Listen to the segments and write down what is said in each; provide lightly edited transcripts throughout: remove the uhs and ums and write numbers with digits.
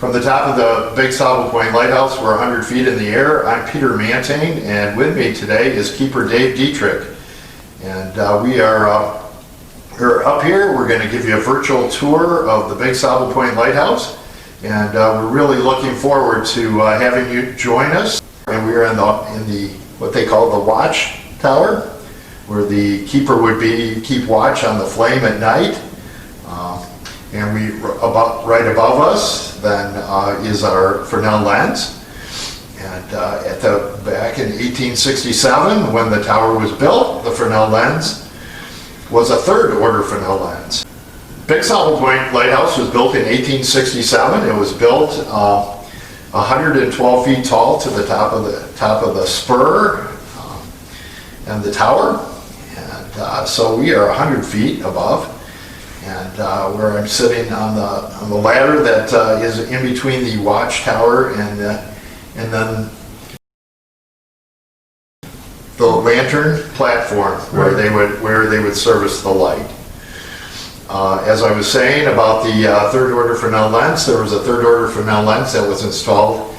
From the top of the Big Sable Point Lighthouse, we're 100 feet in the air. I'm Peter Mantane, and with me today is Keeper Dave Dietrich. And we're up here. We're going to give you a virtual tour of the Big Sable Point Lighthouse, and we're really looking forward to having you join us. And we are in the what they call the watch tower, where the keeper would keep watch on the flame at night. And right above us then is our Fresnel lens. And back in 1867, when the tower was built, the Fresnel lens was a third order Fresnel lens. Big Sable Point Lighthouse was built in 1867. It was built 112 feet tall to the top of the spur and the tower. And so we are 100 feet above. And where I'm sitting on the ladder that is in between the watchtower and then the lantern platform where they would service the light. As I was saying about the third order Fresnel lens, there was a third order Fresnel lens that was installed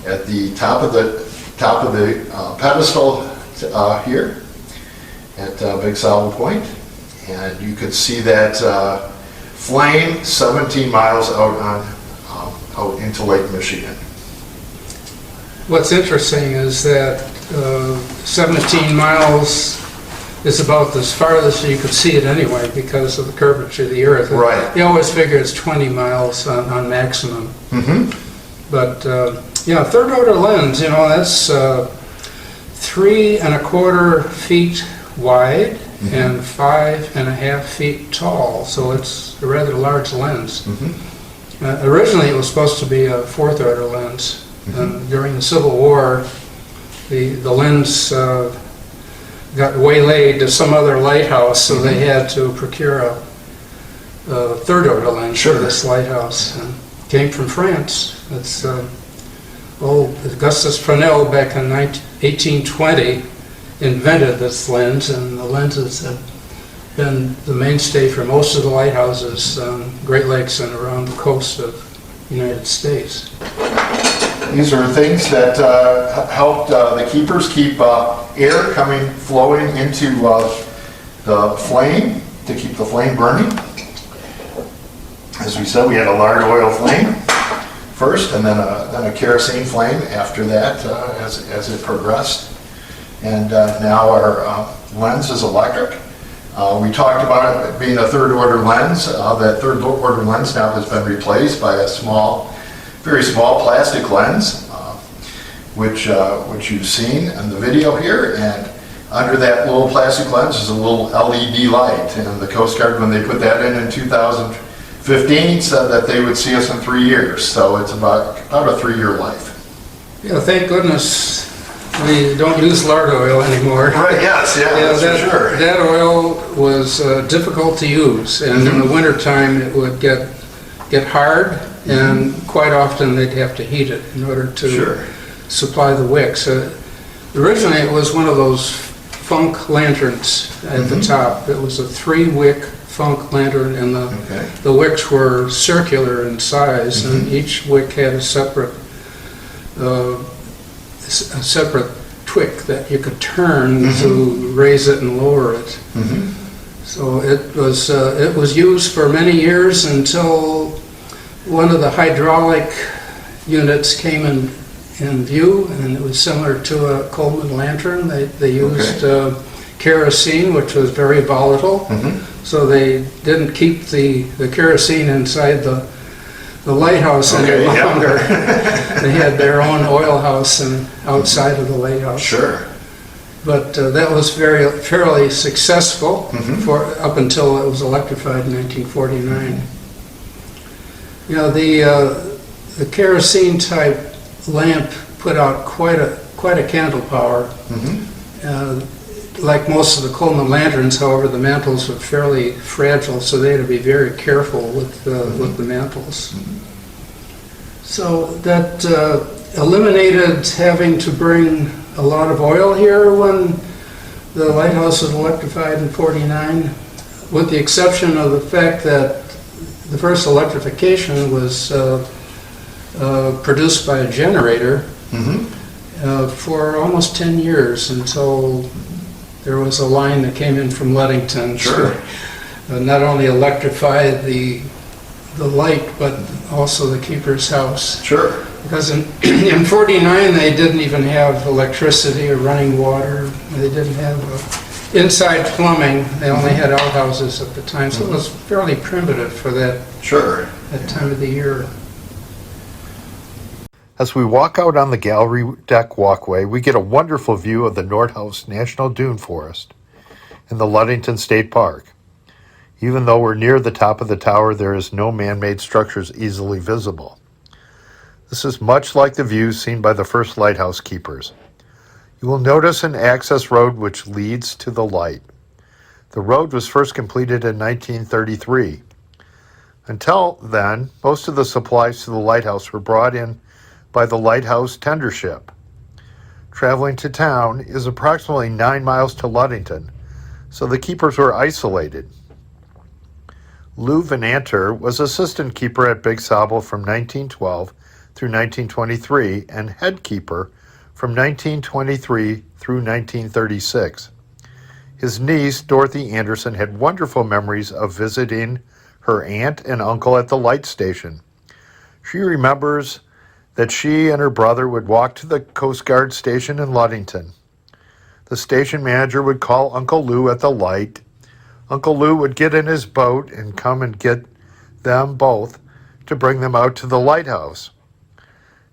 at the top of the pedestal here at Big Sable Point. And you could see that flame 17 miles out into Lake Michigan. What's interesting is that 17 miles is about as far as you could see it anyway because of the curvature of the earth. Right. You always figure it's 20 miles on maximum. Mm-hmm. But yeah, third order lens, that's 3¼ feet wide. Mm-hmm. And 5½ feet tall, so it's a rather large lens. Mm-hmm. Originally, it was supposed to be a fourth order lens. Mm-hmm. And during the Civil War, the lens got waylaid to some other lighthouse, so they had to procure a third order lens for this lighthouse. And it came from France. It's old Augustus Fresnel back in 1820. Invented this lens, and the lenses have been the mainstay for most of the lighthouses on Great Lakes and around the coast of the United States. These are things that helped the keepers keep air flowing into the flame to keep the flame burning. As we said, we had a lard oil flame first, and then a kerosene flame after that as it progressed. And now our lens is electric. We talked about it being a third order lens. That third order lens now has been replaced by a very small plastic lens, which you've seen in the video here. And under that little plastic lens is a little LED light. And the Coast Guard, when they put that in 2015, said that they would see us in 3 years. So it's about a 3-year life. Yeah, thank goodness we don't use lard oil anymore. Right, yes, that's for sure. That oil was difficult to use, and in the wintertime it would get hard, and quite often they'd have to heat it in order to supply the wicks. Originally it was one of those funk lanterns at the top. It was a 3-wick funk lantern, and the wicks were circular in size, and each wick had a separate twick that you could turn to raise it and lower it. So it was used for many years until one of the hydraulic units came in view, and it was similar to a Coleman lantern. They used kerosene, which was very volatile, so they didn't keep the kerosene inside the lighthouse any longer. They had their own oil house outside of the lighthouse. Sure. But that was fairly successful up until it was electrified in 1949. The kerosene type lamp put out quite a candle power. Like most of the Coleman lanterns, however, the mantles were fairly fragile, so they had to be very careful with the mantles. So that eliminated having to bring a lot of oil here when the lighthouse was electrified in '49, with the exception of the fact that the first electrification was produced by a generator Mm-hmm. for almost 10 years until there was a line that came in from Ludington. Sure. To, not only electrify the light, but also the keeper's house. Sure. Because in 49 they didn't even have electricity or running water. They didn't have inside plumbing. They only had outhouses at the time, so it was fairly primitive for that time of the year. As we walk out on the gallery deck walkway, we get a wonderful view of the Nordhaus National Dune Forest in the Ludington State Park. Even though we're near the top of the tower, there is no man-made structures easily visible. This is much like the views seen by the first lighthouse keepers. You will notice an access road which leads to the light. The road was first completed in 1933. Until then, most of the supplies to the lighthouse were brought in by the lighthouse tender ship. Traveling to town is approximately 9 miles to Ludington, so the keepers were isolated. Lou Venanter was assistant keeper at Big Sable from 1912 through 1923 and head keeper from 1923 through 1936. His niece, Dorothy Anderson, had wonderful memories of visiting her aunt and uncle at the light station. She remembers that she and her brother would walk to the Coast Guard station in Ludington. The station manager would call Uncle Lou at the light. Uncle Lou would get in his boat and come and get them both to bring them out to the lighthouse.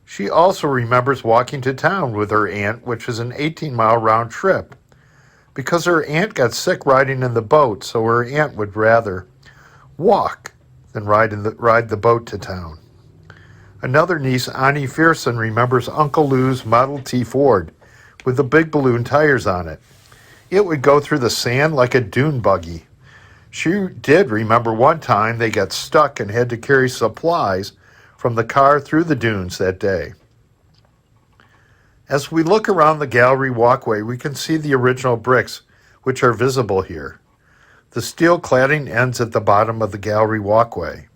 She also remembers walking to town with her aunt, which was an 18-mile round trip, because her aunt got sick riding in the boat, so her aunt would rather walk than ride the boat to town. Another niece, Annie Fearson, remembers Uncle Lou's Model T Ford with the big balloon tires on it. It would go through the sand like a dune buggy. She did remember one time they got stuck and had to carry supplies from the car through the dunes that day. As we look around the gallery walkway, we can see the original bricks, which are visible here. The steel cladding ends at the bottom of the gallery walkway.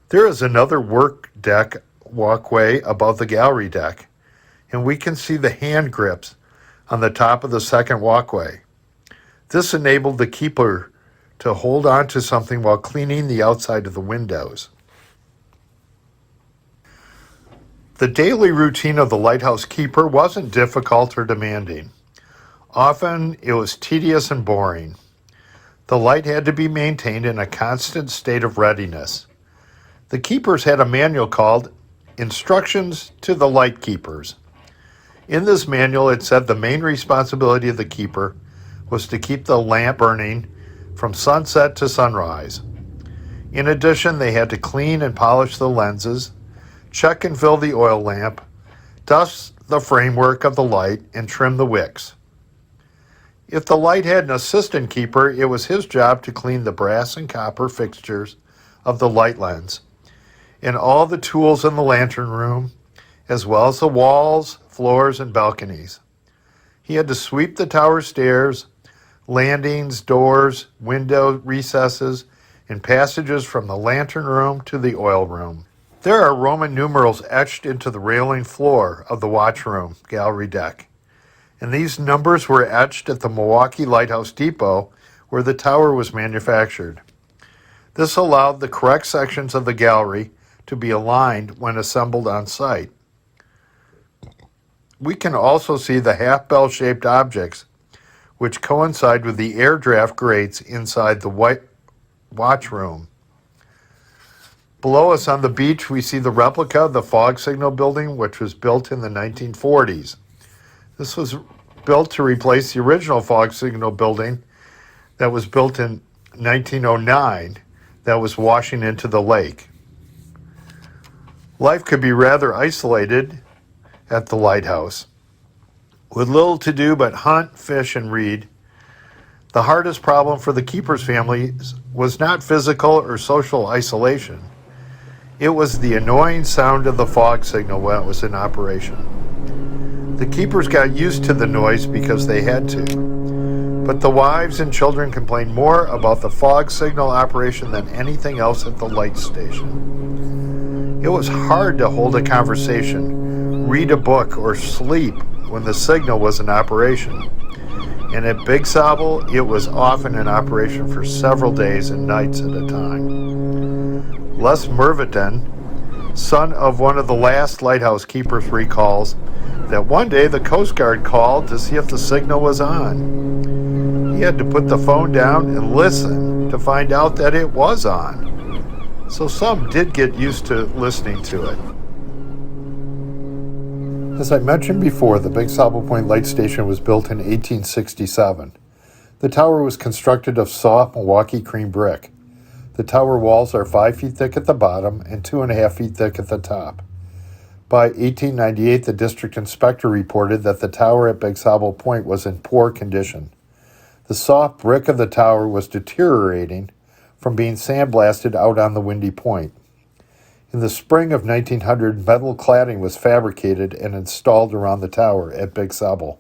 There is another work deck walkway above the gallery deck, and we can see the hand grips on the top of the second walkway. This enabled the keeper to hold on to something while cleaning the outside of the windows. The daily routine of the lighthouse keeper wasn't difficult or demanding. Often it was tedious and boring. The light had to be maintained in a constant state of readiness. The keepers had a manual called Instructions to the Light Keepers. In this manual, it said the main responsibility of the keeper was to keep the lamp burning from sunset to sunrise. In addition, they had to clean and polish the lenses, check and fill the oil lamp, dust the framework of the light, and trim the wicks. If the light had an assistant keeper, it was his job to clean the brass and copper fixtures of the light lens and all the tools in the lantern room, as well as the walls, floors, and balconies. He had to sweep the tower stairs, landings, doors, window recesses, and passages from the lantern room to the oil room. There are Roman numerals etched into the railing floor of the watchroom gallery deck, and these numbers were etched at the Milwaukee Lighthouse Depot where the tower was manufactured. This allowed the correct sections of the gallery to be aligned when assembled on site. We can also see the half-bell-shaped objects which coincide with the air draft grates inside the watch room. Below us on the beach, we see the replica of the fog signal building, which was built in the 1940s. This was built to replace the original fog signal building that was built in 1909 that was washing into the lake. Life could be rather isolated at the lighthouse. With little to do but hunt, fish, and read, the hardest problem for the keeper's family was not physical or social isolation. It was the annoying sound of the fog signal when it was in operation. The keepers got used to the noise because they had to, but the wives and children complained more about the fog signal operation than anything else at the light station. It was hard to hold a conversation, read a book, or sleep when the signal was in operation. And at Big Sable, it was often in operation for several days and nights at a time. Les Merviden, son of one of the last lighthouse keepers, recalls that one day the Coast Guard called to see if the signal was on. He had to put the phone down and listen to find out that it was on. So some did get used to listening to it. As I mentioned before, the Big Sable Point Light Station was built in 1867. The tower was constructed of soft Milwaukee cream brick. The tower walls are 5 feet thick at the bottom and 2.5 feet thick at the top. By 1898, the district inspector reported that the tower at Big Sable Point was in poor condition. The soft brick of the tower was deteriorating from being sandblasted out on the windy point. In the spring of 1900, metal cladding was fabricated and installed around the tower at Big Sable.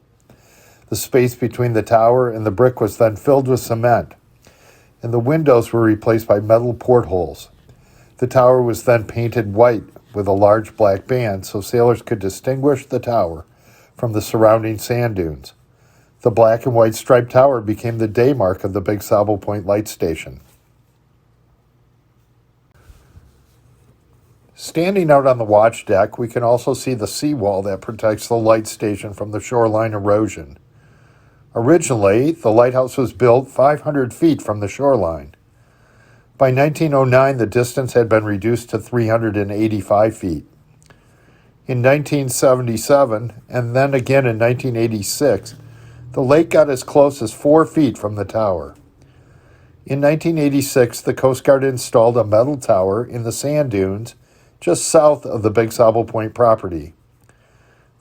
The space between the tower and the brick was then filled with cement, and the windows were replaced by metal portholes. The tower was then painted white with a large black band so sailors could distinguish the tower from the surrounding sand dunes. The black and white striped tower became the day mark of the Big Sable Point Light Station. Standing out on the watch deck, we can also see the seawall that protects the light station from the shoreline erosion. Originally, the lighthouse was built 500 feet from the shoreline. By 1909, the distance had been reduced to 385 feet. In 1977, and then again in 1986, the lake got as close as 4 feet from the tower. In 1986, the Coast Guard installed a metal tower in the sand dunes just south of the Big Sable Point property.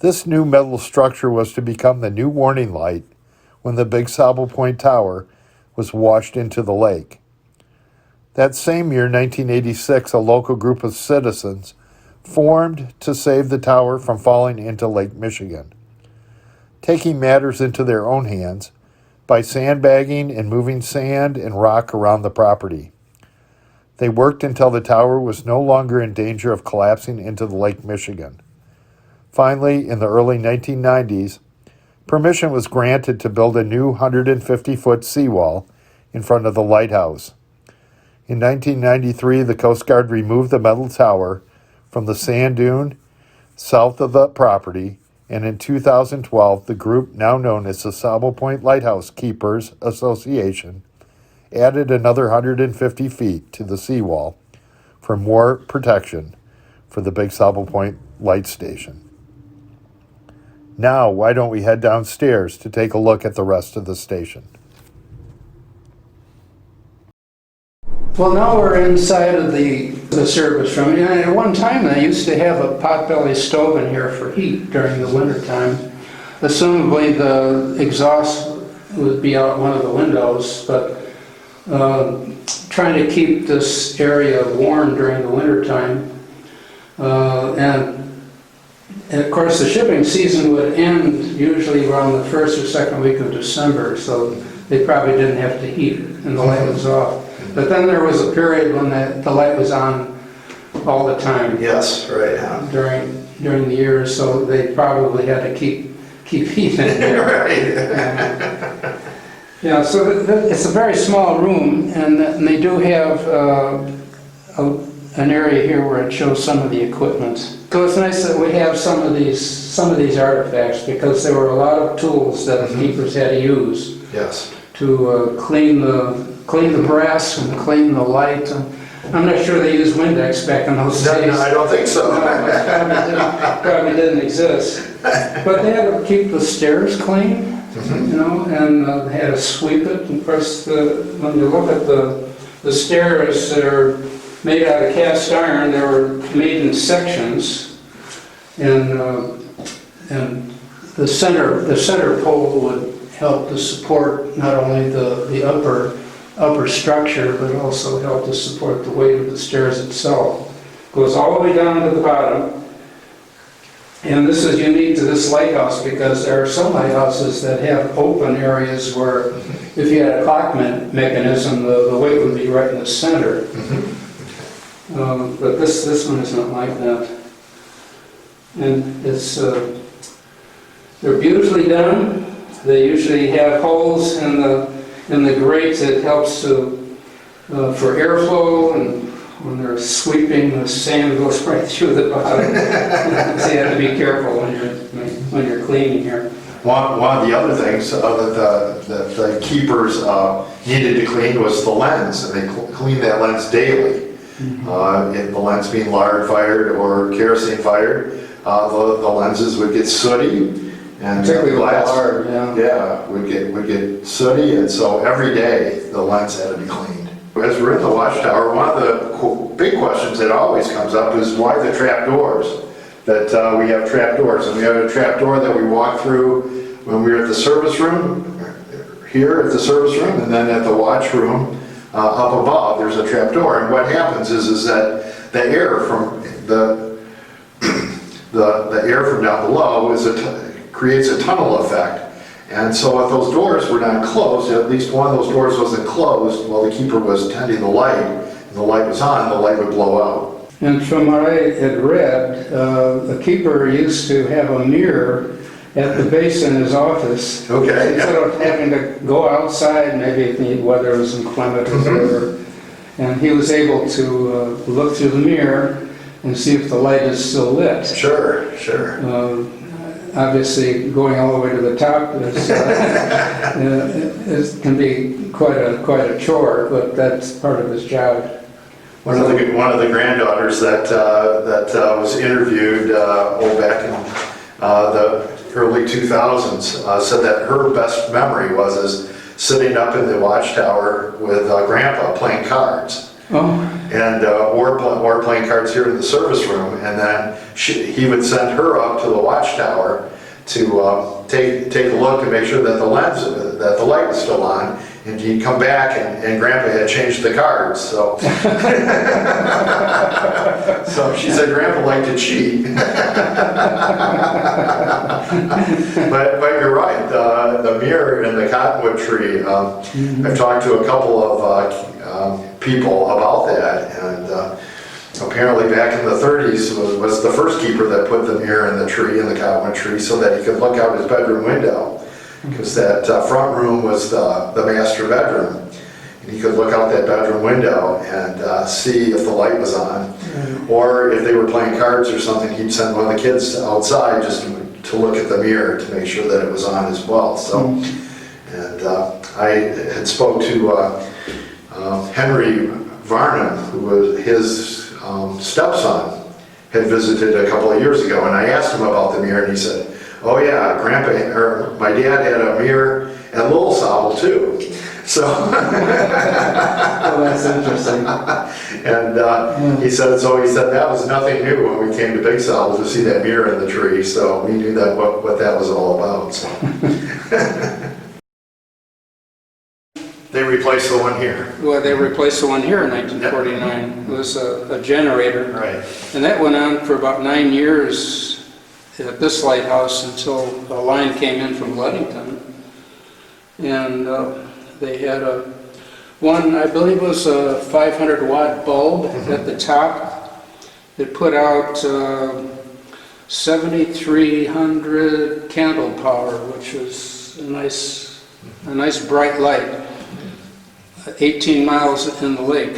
This new metal structure was to become the new warning light when the Big Sable Point Tower was washed into the lake. That same year, 1986, a local group of citizens formed to save the tower from falling into Lake Michigan, taking matters into their own hands by sandbagging and moving sand and rock around the property. They worked until the tower was no longer in danger of collapsing into the Lake Michigan. Finally, in the early 1990s, permission was granted to build a new 150-foot seawall in front of the lighthouse. In 1993, the Coast Guard removed the metal tower from the sand dune south of the property, and in 2012, the group, now known as the Sable Point Lighthouse Keepers Association, added another 150 feet to the seawall for more protection for the Big Sable Point Light Station. Now, why don't we head downstairs to take a look at the rest of the station? Well, now we're inside of the service room. And at one time, they used to have a potbelly stove in here for heat during the wintertime. Assumably, the exhaust would be out one of the windows, but trying to keep this area warm during the wintertime. And of course, the shipping season would end usually around the first or second week of December, so they probably didn't have to heat it, and the light was off. But then there was a period when the light was on all the time. Yes, right. Yeah. During the year, so they probably had to keep heat in there. Right. Yeah, so it's a very small room, and they do have an area here where it shows some of the equipment. So it's nice that we have some of these artifacts, because there were a lot of tools that the keepers had to use. Yes. To clean the brass and clean the light. I'm not sure they used Windex back in those days. No, I don't think so. No, probably didn't exist. But they had to keep the stairs clean. You know, and they had to sweep it. And of course, when you look at the stairs, they're made out of cast iron. They were made in sections, and the center pole would help to support not only the upper structure, but also help to support the weight of the stairs itself. Goes all the way down to the bottom. And this is unique to this lighthouse, because there are some lighthouses that have open areas where if you had a clock mechanism, the weight would be right in the center. But this one is not like that. And it's, they're beautifully done. They usually have holes in the grates that helps to, for airflow, and when they're sweeping, the sand goes right through the bottom. So you have to be careful when you're cleaning here. One of the other things that the keepers needed to clean was the lens, and they cleaned that lens daily. If the lens being lard fired or kerosene fired, the lenses would get sooty, and Particularly glass, lard, would get sooty, and so every day the lens had to be cleaned. As we're in the watchtower, one of the big questions that always comes up is why the trap doors? That we have trap doors, and we have a trap door that we walk through when we were at the service room, here at the service room, and then at the watch room up above, there's a trap door. And what happens is that the air from the air from down below creates a tunnel effect. And so if those doors were not closed, at least one of those doors wasn't closed while the keeper was tending the light, and the light was on, the light would blow out. And from what I had read, the keeper used to have a mirror at the base in his office. Okay. Instead of having to go outside, maybe if the weather was inclement or whatever, and he was able to look through the mirror and see if the light is still lit. Sure, sure. Obviously, going all the way to the top can be quite a chore, but that's part of his job. One of the granddaughters that was interviewed back in the early 2000s said that her best memory was sitting up in the watchtower with Grandpa playing cards. Oh. And or playing cards here in the service room, and then he would send her up to the watchtower to take a look to make sure that the light was still on, and he'd come back and Grandpa had changed the cards. So, so she said Grandpa liked to cheat. But you're right. The mirror in the cottonwood tree. I've talked to a couple of people about that, and apparently back in the 30s was the first keeper that put the mirror in the tree, in the cottonwood tree, so that he could look out his bedroom window, because that front room was the master bedroom, and he could look out that bedroom window and see if the light was on, or if they were playing cards or something, he'd send one of the kids outside just to look at the mirror to make sure that it was on as well. So, and I had spoke to Henry Varnum, who was his stepson, had visited a couple of years ago, and I asked him about the mirror, and he said, "Oh yeah, my dad had a mirror at Little Sable too." So, oh, that's interesting. And he said that was nothing new when we came to Big Sable to see that mirror in the tree. So we knew that what that was all about. So. They replaced the one here. Well, they replaced the one here in 1949. It was a generator. Right. And that went on for about 9 years at this lighthouse until a line came in from Ludington. And they had one, I believe it was a 500 watt bulb at the top. It put out 7,300 candle power, which was a nice bright light. 18 miles in the lake.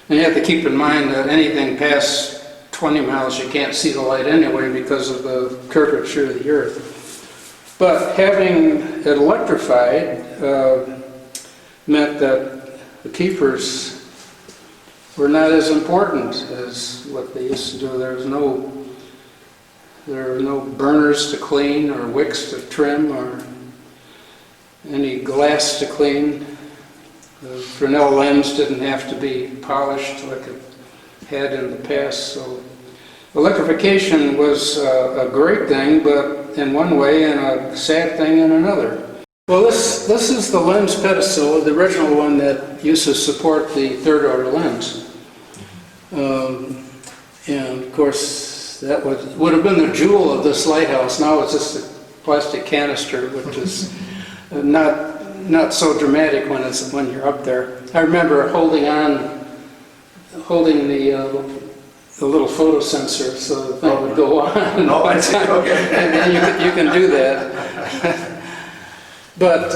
And you have to keep in mind that anything past 20 miles you can't see the light anyway because of the curvature of the earth. But having it electrified meant that the keepers were not as important as what they used to do. There were no burners to clean or wicks to trim or any glass to clean. The Fresnel lens didn't have to be polished like it had in the past. So electrification was a great thing, but in one way, and a sad thing in another. Well, this is the lens pedestal, the original one that used to support the third order lens. And of course, that would have been the jewel of this lighthouse. Now it's just a plastic canister, which is not so dramatic when you're up there. I remember holding holding the little photo sensor so the thing would go on. Oh, I see, okay. And then you can do that. But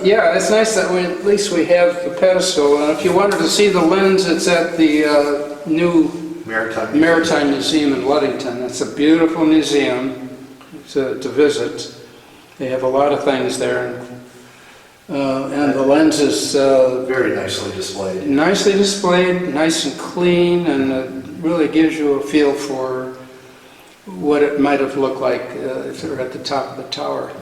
yeah, it's nice that at least we have the pedestal. And if you wanted to see the lens, it's at the new Maritime Museum in Ludington. It's a beautiful museum to visit. They have a lot of things there. And the lens is Very nicely displayed. nicely displayed, nice and clean, and it really gives you a feel for what it might have looked like if it were at the top of the tower.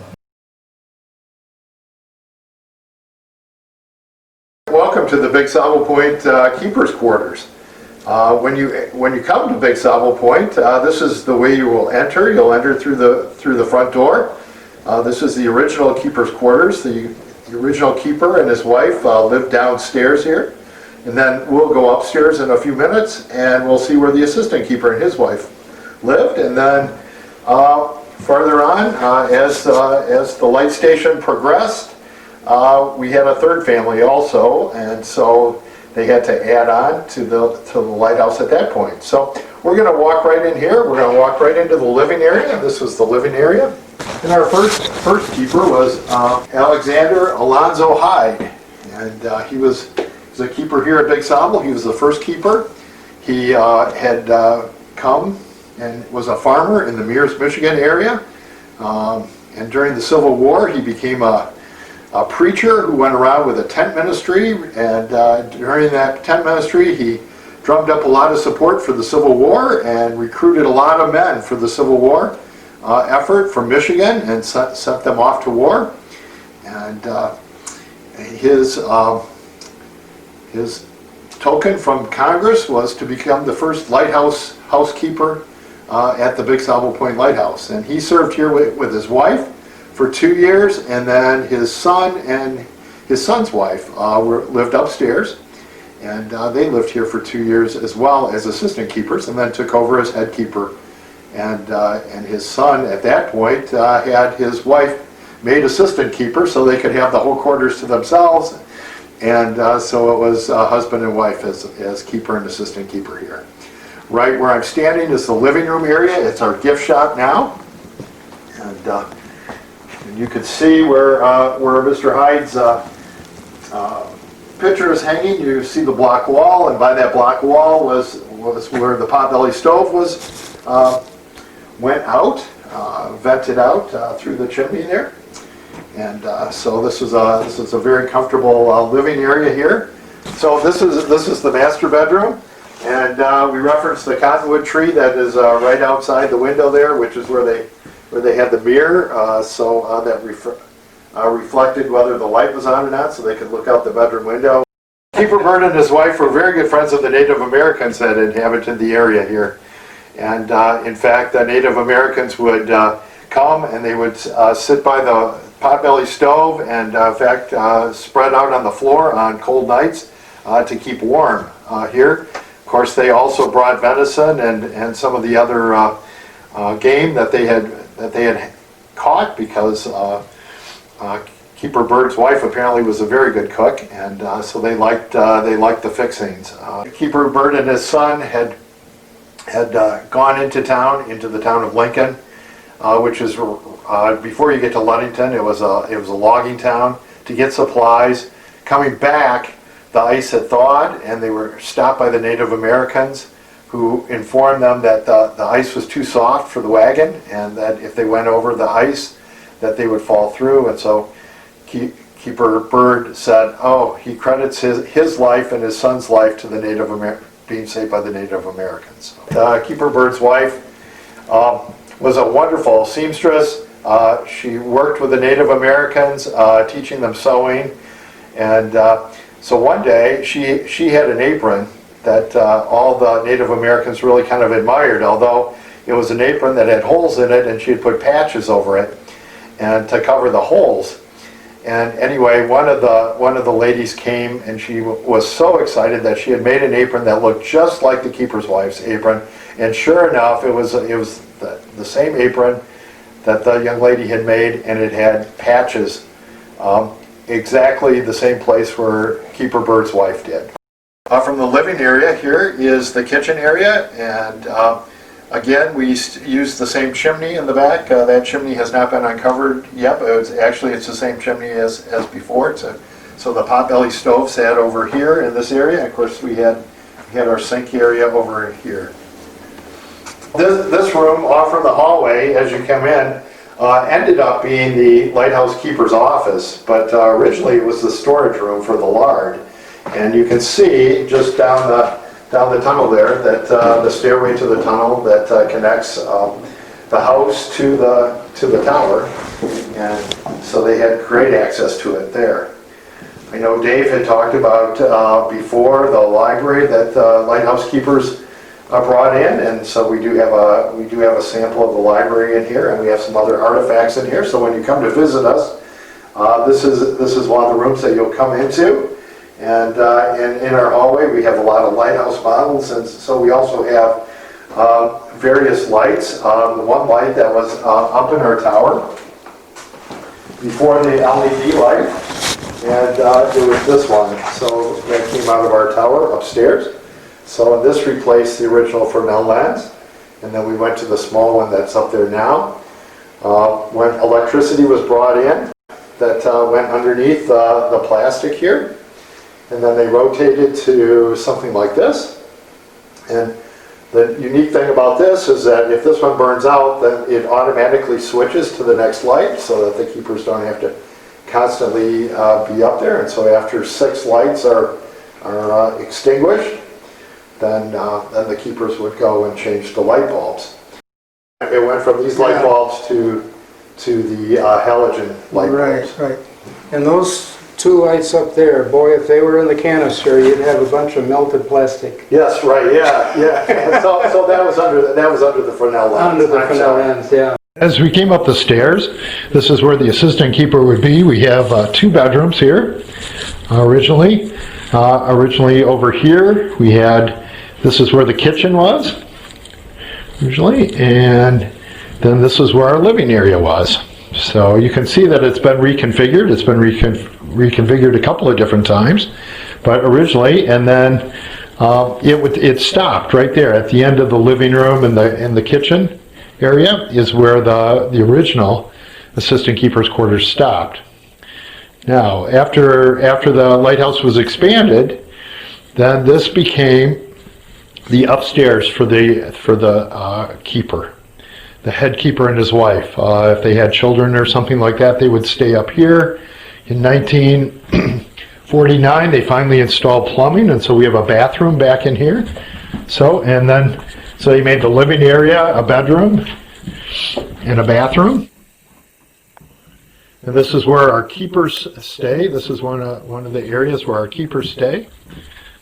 Welcome to the Big Sable Point Keeper's Quarters. When you come to Big Sable Point, this is the way you will enter. You'll enter through the front door. This is the original Keeper's Quarters. The original keeper and his wife lived downstairs here, and then we'll go upstairs in a few minutes and we'll see where the assistant keeper and his wife lived. And then farther on, as the light station progressed, we had a third family also, and so they had to add on to the lighthouse at that point. So we're going to walk right in here. We're going to walk right into the living area. This was the living area. And our first keeper was Alexander Alonzo Hyde, and he was a keeper here at Big Sable. He was the first keeper. He had come and was a farmer in the Mears, Michigan area. And during the Civil War, he became a preacher who went around with a tent ministry, and during that tent ministry he drummed up a lot of support for the Civil War and recruited a lot of men for the Civil War effort from Michigan and sent them off to war. And his token from Congress was to become the first lighthouse housekeeper at the Big Sable Point Lighthouse, and he served here with his wife for 2 years, and then his son and his son's wife lived upstairs, and they lived here for 2 years as well as assistant keepers, and then took over as head keeper. And his son at that point had his wife made assistant keeper so they could have the whole quarters to themselves, and so it was husband and wife as keeper and assistant keeper here. Right where I'm standing is the living room area. It's our gift shop now, and you can see where Mr. Hyde's picture is hanging. You see the block wall, and by that block wall was where the potbelly stove went out, vented out through the chimney there. And so this is a very comfortable living area here. So this is the master bedroom, and we referenced the cottonwood tree that is right outside the window there, which is where they had the mirror, so that reflected whether the light was on or not, so they could look out the bedroom window. Keeper Bird and his wife were very good friends of the Native Americans that inhabited the area here. And in fact, the Native Americans would come and they would sit by the potbelly stove and in fact spread out on the floor on cold nights to keep warm here. Of course, they also brought venison and some of the other game that they had caught, because Keeper Bird's wife apparently was a very good cook, and so they liked the fixings. Keeper Bird and his son had gone into the town of Lincoln, which is before you get to Ludington. It was a logging town, to get supplies. Coming back, the ice had thawed, and they were stopped by the Native Americans, who informed them that the ice was too soft for the wagon, and that if they went over the ice, that they would fall through. And so Keeper Bird said, oh, he credits his life and his son's life to the being saved by the Native Americans. Keeper Bird's wife was a wonderful seamstress. She worked with the Native Americans, teaching them sewing, and so one day she had an apron that all the Native Americans really kind of admired, although it was an apron that had holes in it, and she had put patches over it and to cover the holes. And anyway, one of the ladies came, and she was so excited that she had made an apron that looked just like the keeper's wife's apron. And sure enough, it was the same apron that the young lady had made, and it had patches exactly the same place where Keeper Bird's wife did. From the living area, here is the kitchen area, and again, we use the same chimney in the back. That chimney has not been uncovered yet, but it's the same chimney as before. So the potbelly stove sat over here in this area. Of course, we had our sink area over here. This room off from the hallway, as you come in, ended up being the lighthouse keeper's office, but originally it was the storage room for the lard. And you can see just down the tunnel there that the stairway to the tunnel that connects the house to the tower, and so they had great access to it there. I know Dave had talked about before the library that lighthouse keepers brought in, and so we do have a sample of the library in here, and we have some other artifacts in here. So when you come to visit us, this is one of the rooms that you'll come into. And in our hallway, we have a lot of lighthouse models, and so we also have various lights. The one light that was up in our tower before the LED light, and it was this one. So that came out of our tower upstairs. So this replaced the original Fresnel lens, and then we went to the small one that's up there now. When electricity was brought in, that went underneath the plastic here. And then they rotated to something like this. And the unique thing about this is that if this one burns out, then it automatically switches to the next light so that the keepers don't have to constantly be up there. And so after 6 lights are extinguished, then the keepers would go and change the light bulbs. It went from these light bulbs to the halogen light bulbs. Right. And those 2 lights up there, boy, if they were in the canister, you'd have a bunch of melted plastic. Yes, right, yeah. So that was under the Fresnel lens. Under the Fresnel lens, yeah. As we came up the stairs, this is where the assistant keeper would be. We have 2 bedrooms here originally. Originally over here, we had, this is where the kitchen was originally, and then this is where our living area was. So you can see that it's been reconfigured. It's been reconfigured a couple of different times, but originally, and then it stopped right there at the end of the living room and the kitchen area is where the original assistant keeper's quarters stopped. Now, after the lighthouse was expanded, then this became the upstairs for the keeper. The head keeper and his wife. If they had children or something like that, they would stay up here. In 1949, they finally installed plumbing, and so we have a bathroom back in here. So they made the living area a bedroom and a bathroom. And this is where our keepers stay. This is one of the areas where our keepers stay.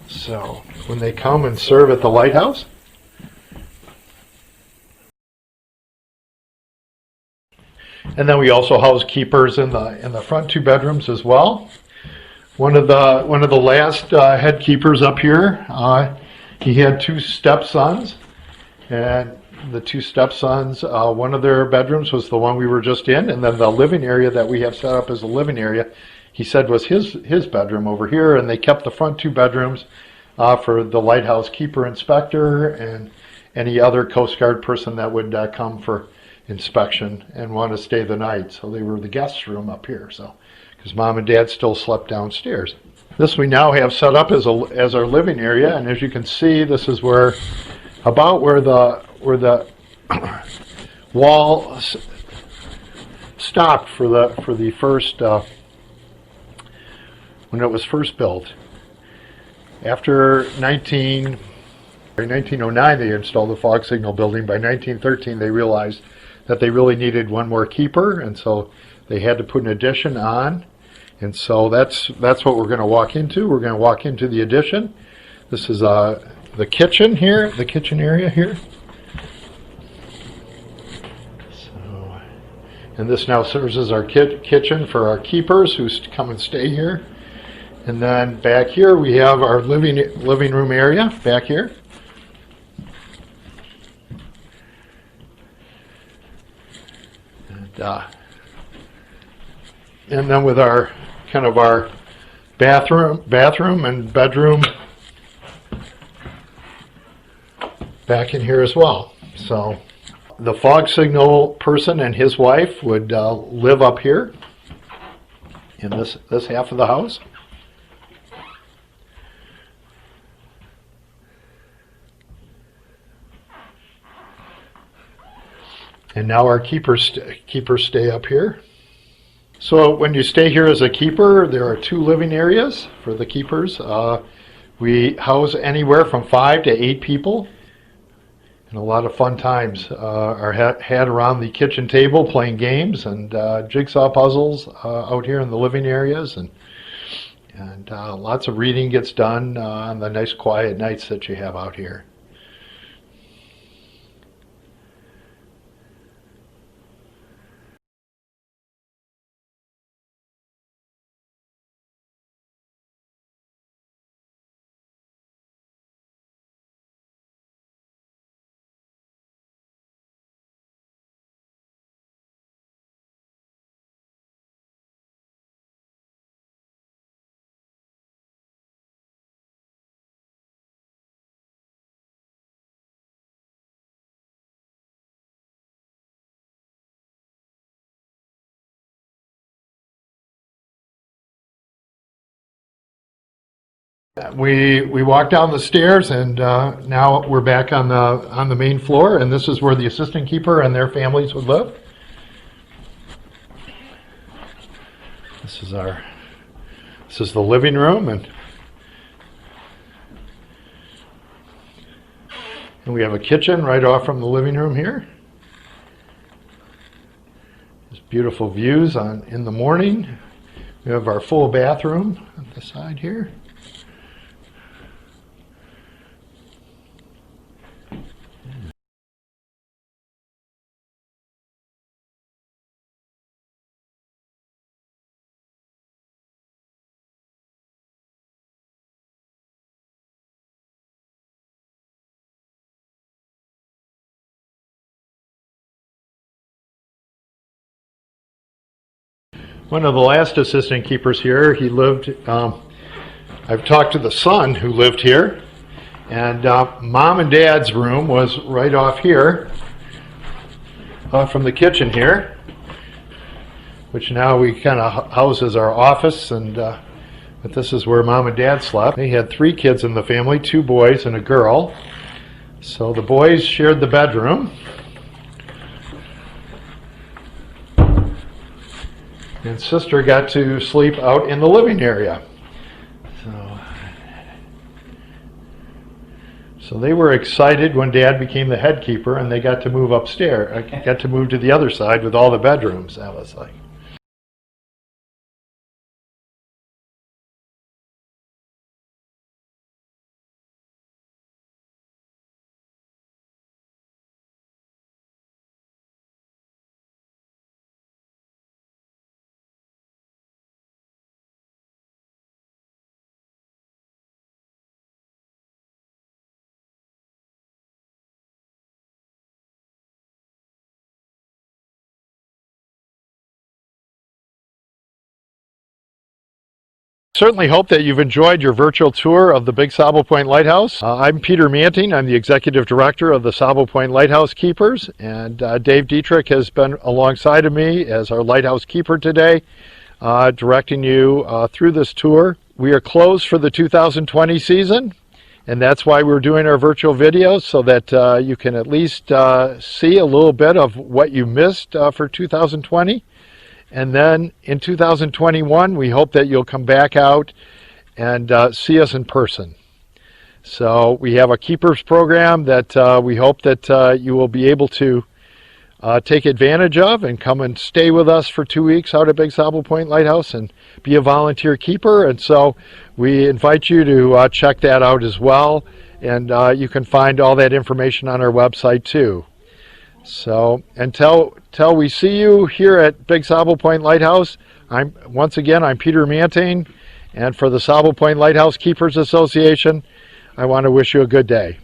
So when they come and serve at the lighthouse. And then we also house keepers in the front 2 bedrooms as well. One of the last head keepers up here, he had 2 stepsons, and the 2 stepsons, one of their bedrooms was the one we were just in, and then the living area that we have set up as a living area, he said was his bedroom over here, and they kept the front 2 bedrooms for the lighthouse keeper inspector and any other Coast Guard person that would come for inspection and want to stay the night. So they were the guest room up here, so because Mom and Dad still slept downstairs. This we now have set up as our living area, and as you can see, this is where the wall stopped for the first when it was first built. After 1909, they installed the fog signal building. By 1913, they realized that they really needed one more keeper, and so they had to put an addition on. And so that's what we're going to walk into. We're going to walk into the addition. This is the kitchen here, the kitchen area here. So, and this now serves as our kitchen for our keepers who come and stay here. And then back here we have our living room area back here. And then with our bathroom and bedroom back in here as well. So the fog signal person and his wife would live up here in this half of the house. And now our keepers stay up here. So when you stay here as a keeper, there are 2 living areas for the keepers. We house anywhere from 5 to 8 people. And a lot of fun times are had around the kitchen table playing games and jigsaw puzzles out here in the living areas. And lots of reading gets done on the nice quiet nights that you have out here. We walk down the stairs, and now we're back on the main floor, and this is where the assistant keeper and their families would live. This is the living room, and we have a kitchen right off from the living room here. There's beautiful views in the morning. We have our full bathroom at the side here. One of the last assistant keepers here, he lived, I've talked to the son who lived here, and mom and dad's room was right off here, from the kitchen here, which now we kind of house as our office, and but this is where mom and dad slept. They had 3 kids in the family, 2 boys and a girl. So the boys shared the bedroom. And sister got to sleep out in the living area. So they were excited when Dad became the head keeper and they got to move upstairs. Got to move to the other side with all the bedrooms. That was like. Certainly hope that you've enjoyed your virtual tour of the Big Sable Point Lighthouse. I'm Peter Manting. I'm the Executive Director of the Sable Point Lighthouse Keepers, and Dave Dietrich has been alongside of me as our Lighthouse Keeper today, directing you through this tour. We are closed for the 2020 season, and that's why we're doing our virtual videos, so that you can at least see a little bit of what you missed for 2020. And then in 2021, we hope that you'll come back out and see us in person. So we have a Keepers program that we hope that you will be able to take advantage of and come and stay with us for 2 weeks out at Big Sable Point Lighthouse and be a volunteer keeper. And so we invite you to check that out as well. And you can find all that information on our website too. So until we see you here at Big Sable Point Lighthouse, I'm Peter Manting, and for the Sable Point Lighthouse Keepers Association, I want to wish you a good day.